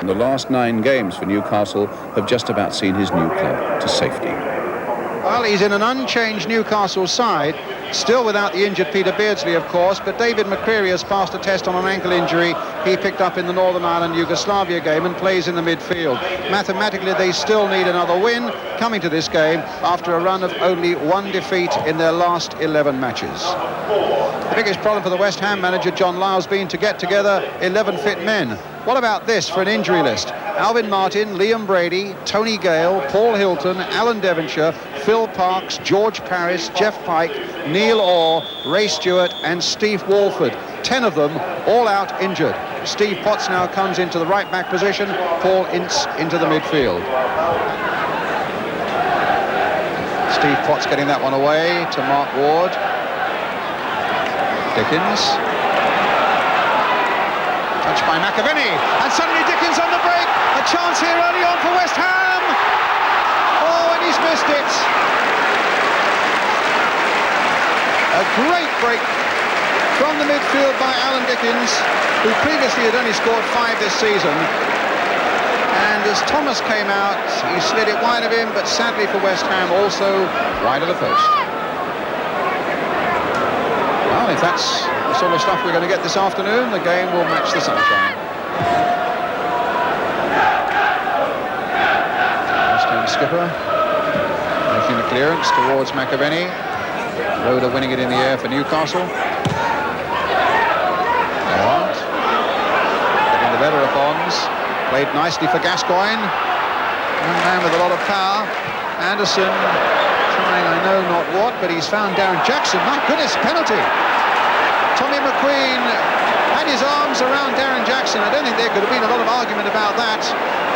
The last 9 games for Newcastle have just about seen his new club to safety. Well, he's in an unchanged Newcastle side, still without the injured Peter Beardsley, of course, but David McCreary has passed a test on an ankle injury he picked up in the Northern Ireland Yugoslavia game and plays in the midfield. Mathematically, they still need another win coming to this game after a run of only 1 defeat in their last 11 matches. The biggest problem for the West Ham manager, John Lyall, has been to get together 11 fit men. What about this for an injury list? Alvin Martin, Liam Brady, Tony Gale, Paul Hilton, Alan Devonshire, Phil Parkes, George Paris, Jeff Pike, Neil Orr, Ray Stewart and Steve Walford. 10 of them all out injured. Steve Potts now comes into the right back position, Paul Ince into the midfield. Steve Potts getting that one away to Mark Ward. Dickens. Touched by McAvenny, and suddenly Dickens on the break. A chance here early on for West Ham. Oh, and he's missed it. A great break from the midfield by Alan Dickens, who previously had only scored 5 this season. And as Thomas came out, he slid it wide of him, but sadly for West Ham, also wide of the post. Well, if that's the sort of stuff we're going to get this afternoon, the game will match the sunshine. West Ham skipper making the clearance towards McAvenny. Roeder winning it in the air for Newcastle. Getting the better of Bonds. Played nicely for Gascoigne. One man with a lot of power. Anderson trying I know not what, but he's found Darren Jackson. My goodness, penalty. Tommy McQueen had his arms around Darren Jackson. I don't think there could have been a lot of argument about that.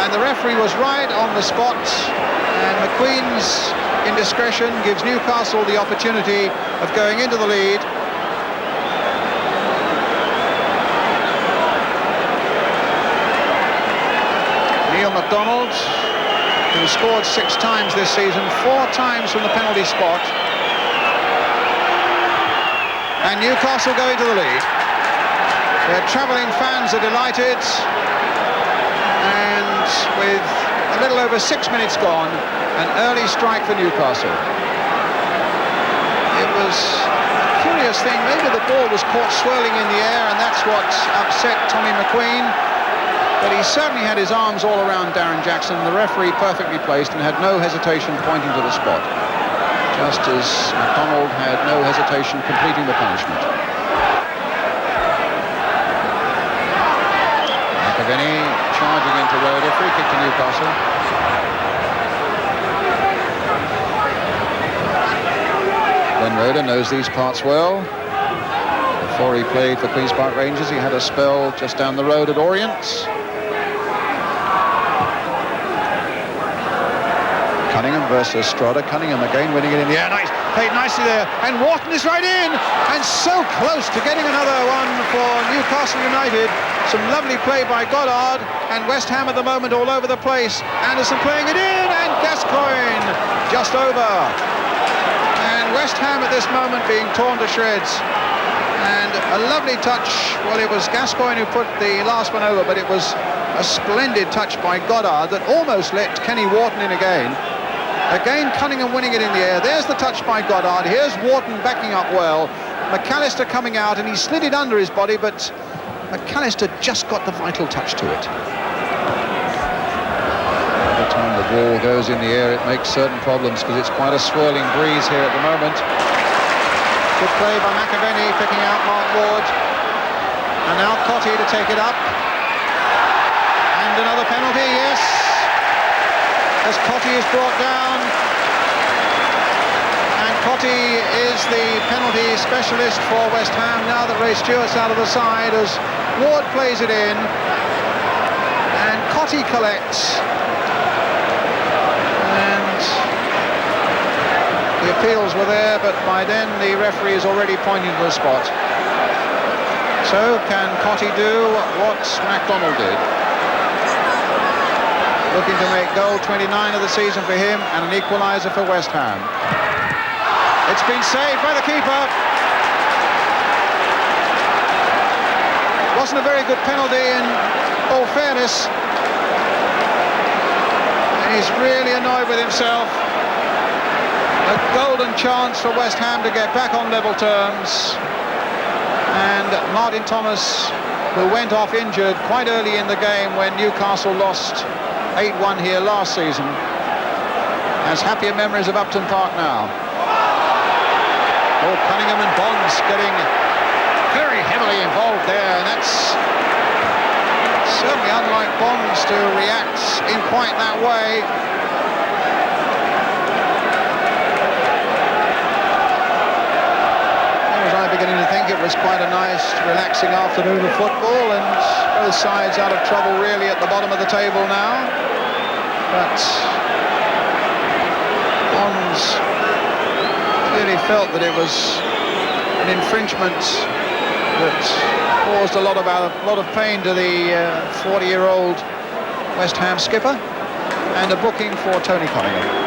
And the referee was right on the spot. And McQueen's indiscretion gives Newcastle the opportunity of going into the lead. Neil MacDonald, who scored 6 times this season, 4 times from the penalty spot. And Newcastle go into the lead. Their travelling fans are delighted. And with a little over 6 minutes gone, an early strike for Newcastle. It was a curious thing. Maybe the ball was caught swirling in the air, and that's what upset Tommy McQueen. But he certainly had his arms all around Darren Jackson. The referee perfectly placed and had no hesitation pointing to the spot, just as MacDonald had no hesitation completing the punishment. McAvenny charging into Roeder, free kick to Newcastle. Glenn Roeder knows these parts well. Before he played for Queen's Park Rangers, he had a spell just down the road at Orient. Cunningham versus Strada. Cunningham again winning it in the air. Nice, played nicely there. And Wharton is right in. And so close to getting another one for Newcastle United. Some lovely play by Goddard. And West Ham at the moment all over the place. Anderson playing it in. And Gascoigne just over. And West Ham at this moment being torn to shreds. And a lovely touch. Well, it was Gascoigne who put the last one over, but it was a splendid touch by Goddard that almost let Kenny Wharton in again. Again, Cunningham winning it in the air. There's the touch by Goddard. Here's Wharton backing up well. McAllister coming out, and he slid it under his body, but McAllister just got the vital touch to it. Every time the ball goes in the air, it makes certain problems because it's quite a swirling breeze here at the moment. Good play by McAvenny, picking out Mark Ward. And now Cottee to take it up. And another penalty, yes. As Cottee is brought down. And Cottee is the penalty specialist for West Ham now that Ray Stewart's out of the side as Ward plays it in. And Cottee collects. And the appeals were there, but by then the referee is already pointing to the spot. So can Cottee do what MacDonald did? Looking to make goal 29 of the season for him and an equaliser for West Ham. It's been saved by the keeper. Wasn't a very good penalty in all fairness. He's really annoyed with himself. A golden chance for West Ham to get back on level terms. And Martin Thomas, who went off injured quite early in the game when Newcastle lost 8-1 here last season, has happier memories of Upton Park now. Oh, Cunningham and Bonds getting very heavily involved there, and that's certainly unlike Bonds to react in quite that way. I was beginning to think it was quite a nice, relaxing afternoon of football, and both sides out of trouble really at the bottom of the table now. But Bonds clearly felt that it was an infringement that caused a lot of pain to the 40-year-old West Ham skipper, and a booking for Tony Cunningham.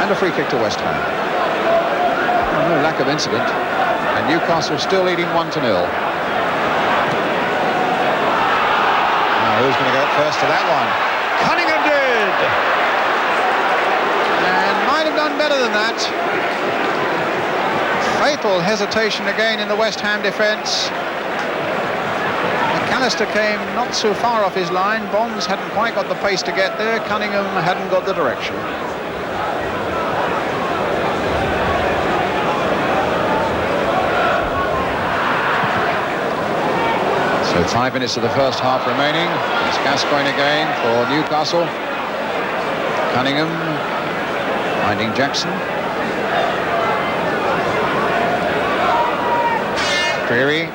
And a free kick to West Ham. Oh, no lack of incident, and Newcastle still leading 1-0. Now who's going to go first to that one? Cunningham did, and might have done better than that. Fatal hesitation again in the West Ham defence. McAllister came not so far off his line. Bonds hadn't quite got the pace to get there. Cunningham hadn't got the direction. So 5 minutes of the first half remaining. It's Gascoigne again for Newcastle. Cunningham finding Jackson. Creary.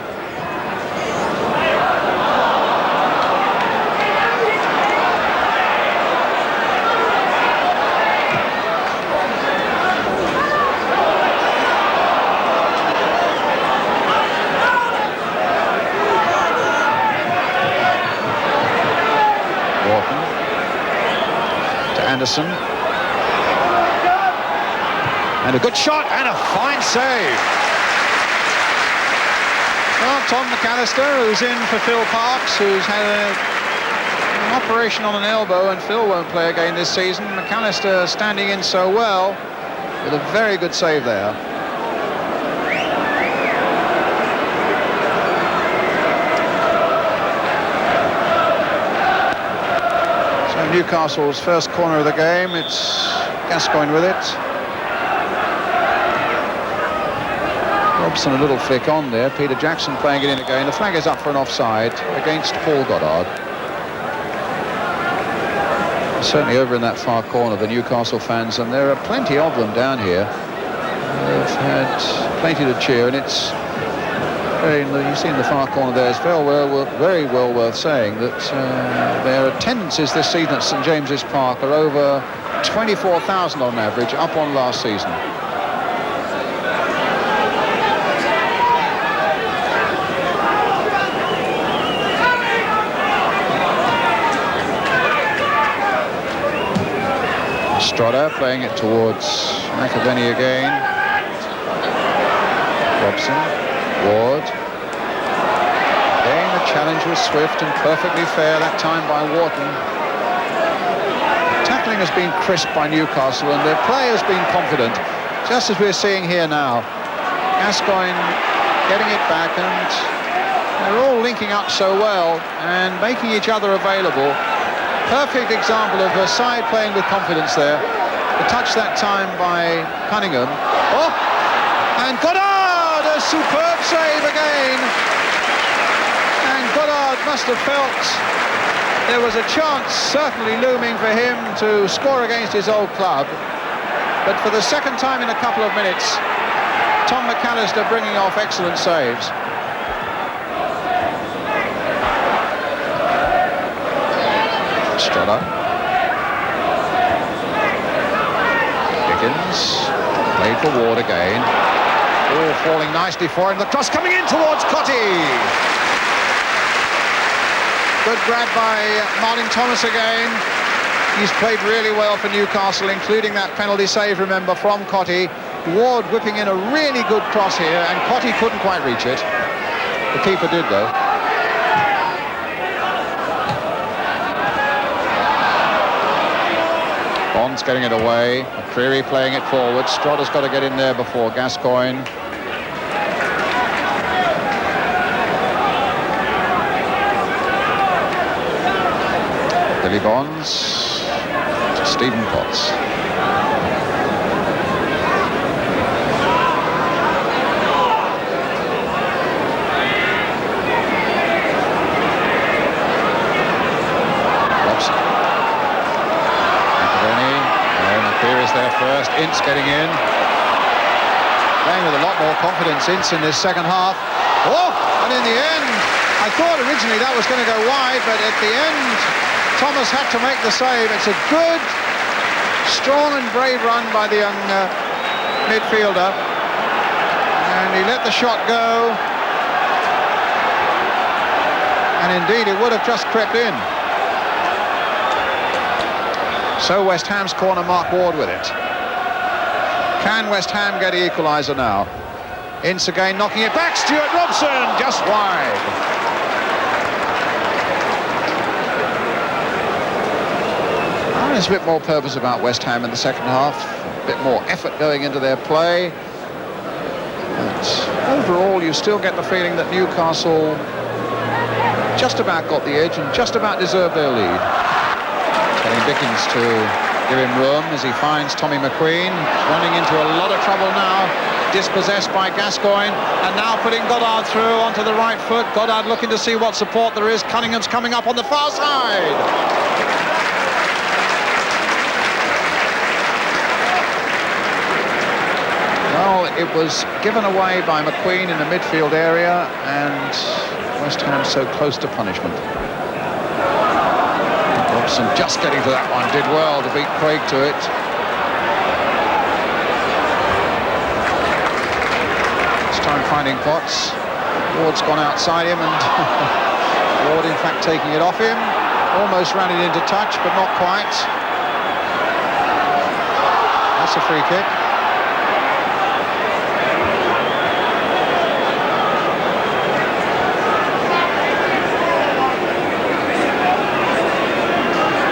Anderson, and a good shot and a fine save. Well, Tom McAllister, who's in for Phil Parkes, who's had an operation on an elbow, and Phil won't play again this season. McAllister standing in so well with a very good save there. Newcastle's first corner of the game. It's Gascoigne with it. Robson a little flick on there. Peter Jackson playing it in again. The flag is up for an offside against Paul Goddard. Certainly over in that far corner, the Newcastle fans, and there are plenty of them down here. They've had plenty to cheer, and it's you see in the far corner there, it's very well worth saying that their attendances this season at St James's Park are over 24,000 on average, up on last season. Strotter playing it towards McAvenny again. Robson. Ward. Again, the challenge was swift and perfectly fair that time by Wharton. Tackling has been crisp by Newcastle, and their play has been confident, just as we're seeing here now. Gascoigne getting it back, and they're all linking up so well and making each other available. Perfect example of a side playing with confidence there. The touch that time by Cunningham. Oh, and Goddard! A superb save again, and Goddard must have felt there was a chance certainly looming for him to score against his old club, but for the second time in a couple of minutes, Tom McAllister bringing off excellent saves. Strotter. Dickens played for Ward again. Oh, falling nicely for him. The cross coming in towards Cottee. Good grab by Martin Thomas again. He's played really well for Newcastle, including that penalty save, remember, from Cottee. Ward whipping in a really good cross here, and Cottee couldn't quite reach it. The keeper did, though. Bond's getting it away. McCreary playing it forward. Strotter's got to get in there before Gascoigne. Billy Bonds to Stephen Potts. There first, Ince getting in, playing with a lot more confidence. Ince in this second half. Oh, and in the end, I thought originally that was going to go wide, but at the end, Thomas had to make the save. It's a good, strong and brave run by the young midfielder, and he let the shot go, and indeed it would have just crept in. So West Ham's corner, Mark Ward with it. Can West Ham get the equaliser now? Ince again, knocking it back. Stuart Robson, just wide. Oh, there's a bit more purpose about West Ham in the second half. A bit more effort going into their play. But overall, you still get the feeling that Newcastle just about got the edge and just about deserved their lead. Getting Dickens to give him room as he finds Tommy McQueen. He's running into a lot of trouble now, dispossessed by Gascoigne, and now putting Goddard through onto the right foot. Goddard looking to see what support there is. Cunningham's coming up on the far side. Well, it was given away by McQueen in the midfield area, and West Ham so close to punishment. Robson just getting to that one, did well to beat Craig to it. This time finding Potts. Ward's gone outside him, and Ward in fact taking it off him. Almost ran it into touch, but not quite. That's a free kick.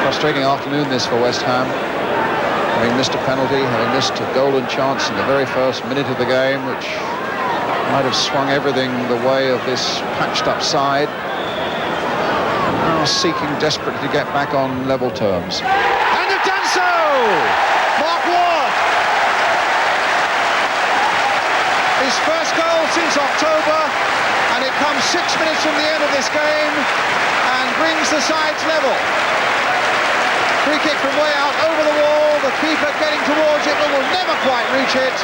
Frustrating afternoon this for West Ham, having missed a penalty, having missed a golden chance in the very first minute of the game, which might have swung everything the way of this patched up side, and now seeking desperately to get back on level terms. And they've done so! Mark Ward! His first goal since October, and it comes 6 minutes from the end of this game and brings the sides level. Free kick from way out over the wall, the keeper getting towards it but will never quite reach it.